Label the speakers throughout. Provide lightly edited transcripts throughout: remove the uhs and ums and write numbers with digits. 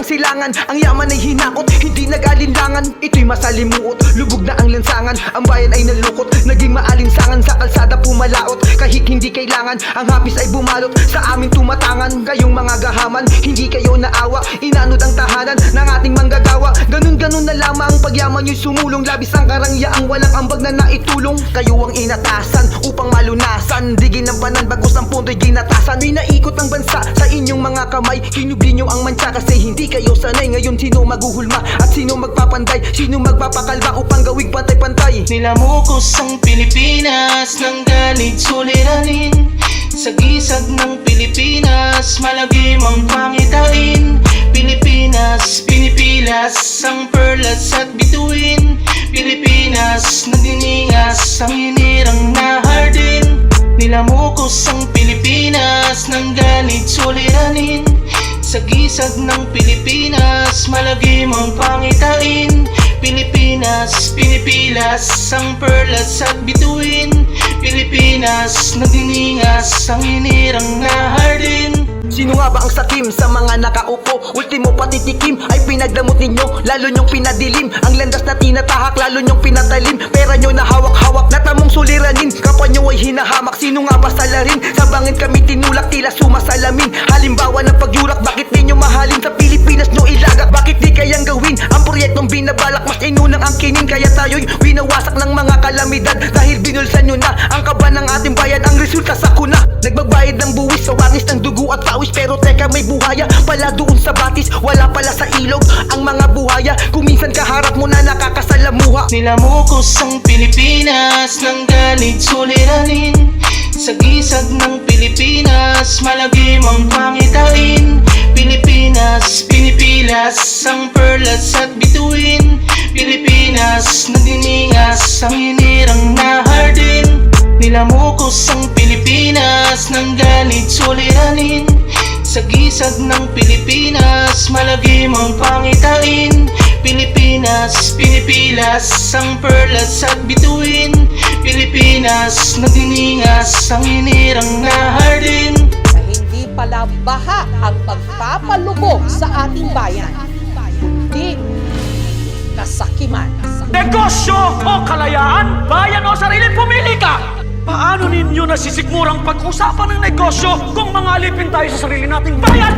Speaker 1: silangan. Ang yaman ay hinakot, hindi nag-alinlangan. Ito'y masalimuot, lubog na ang lansangan. Ang bayan ay nalukot, naging maalinsangan. Sa kalsada pumalaot, kahit hindi kailangan. Ang hapis ay bumalot, sa amin tumatangan. Kayong mga gahaman, hindi kayo naawa. Inanod ang tahanan ng ating manggagawa. Ganun-ganun na lamang pagyaman nyo'y sumulong. Labis ang karangyaang walang ambag na naitulong. Kayo ang inatasan upang malunasan. Digin ng panan bagos ang punto'y ginatasan. Pinaikot ang bansa sa inyong mga kamay. Kinubli nyo ang mansa kasi hindi kayo sanay. Ngayon sino maghuhulma at sino magpapanday? Sino magpapakalma upang gawing pantay-pantay?
Speaker 2: Nilamukos ang Pilipinas ng galit suliranin. Sa gisag ng Pilipinas, malagim ang pangitain. Pilipinas, pinipilas ang perlas at bituin. Pilipinas, nagdiningas ang hinirang na hardin. Nilamukos ang Pilipinas ng galit suliranin. Sa gisag ng Pilipinas, malagim ang pangitain. Pilipinas, pinipilas ang perlas at bituin. Pilipinas, nagdiningas ang hinirang na hardin.
Speaker 1: Sino nga ba ang sakim sa mga nakaupo? Ultimo patitikim ay pinagdamot ninyo, lalo nyong pinadilim. Ang landas na tinatahak, lalo nyong pinatalim. Pera nyo na hawak-hawak, natamong suliranin. Kapwa nyo ay hinahamak, sino nga ba salarin? Sa bangin kami tinulak, tila sumasalamin. Halimbawa ng pagyurak, bakit di nyo mahalin? Sa Pilipinas nyo ilagak, bakit di kayang gawin? Ang proyektong binabalak, mas inunang angkinin. Kaya tayo'y winawasak ng mga kalamidad. Dahil binulsan nyo na ang kaba ng ating bayan. Ang resulta sa kuna, nagbabayad ng buwis, kawangis ng dugo at pawis. Pero teka, may buhaya pala doon sa batis, wala pala sa ilog ang mga buhaya. Kung minsan kaharap mo na nakakasalamuha.
Speaker 2: Nilamukos ang Pilipinas ng galit suliranin. Sa gisag ng Pilipinas, malagim ang pangitain. Pilipinas, pinipilas ang perlas at bituin. Pilipinas, nagdiningas ang hinirang na hardin. Nilamukos ang Pilipinas ng galit suliranin. Sa gisag ng Pilipinas, malagim ang pangitain. Pilipinas, pinipilas ang perlas at bituin. Pilipinas, nagdiningas ang hinirang na hardin.
Speaker 3: Na hindi pala baha ang pagpapalubog sa ating bayan, kundi kasakiman.
Speaker 4: Negosyo o kalayaan? Bayan o sarili, pumili ka! Paano ninyo nasisigmurang pag-usapan ng negosyo kung mga alipin tayo sa sarili nating bayan?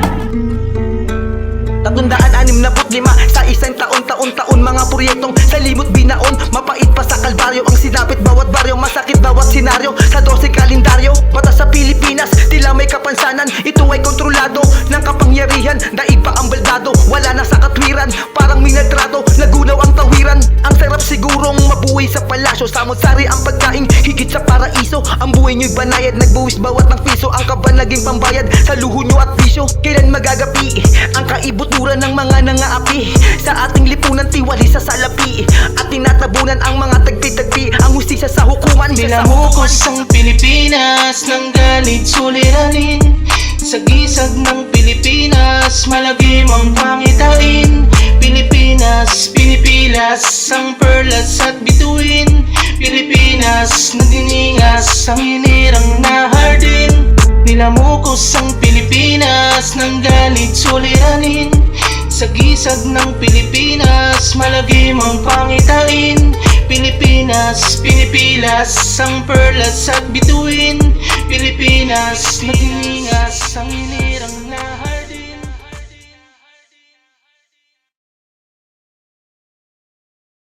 Speaker 1: 365 sa isang taon, mga proyektong sa limot binaon. Mapait pa sa kalbaryo ang sinapit bawat baryo. Masakit bawat senaryo sa 12 kalendaryo. Mata sa Pilipinas, tila may kapansanan. Ito ay kontrolado ng kapangyarihan. Daig pa ang baldado, wala na sa katwiran. Parang minadrado, nagunaw ang tawiran. Ang sarap sigurong mabuhay sa palasyo. Samot-sari ang pagkain, higit sa paraiso. Ang buhay nyo'y banayad, nagbuwis bawat ng piso. Ang kaba naging pambayad sa luho nyo at bisyo. Kailan magagapi ang kaibuturan ng mga nangaapi? Sa ating lipunan, tiwali sa salapi. At tinatabunan ang mga tagpi-tagpi. Ang hustisya sa hukuman.
Speaker 2: Nilamukos ang Pilipinas ng galit suliranin. Sa gisag ng Pilipinas, malagim ang pangitain. Pilipinas, pinipilas ang perlas at bituin. Pilipinas, nagdiningas ang hinirang na hardin. Nilamukos ang Pilipinas ng galit suliranin. Sa gisag ng Pilipinas, malagim ang pangitain. Pilipinas, pinipilas ang perlas at bituin. Pilipinas, nagdiningas ang hinirang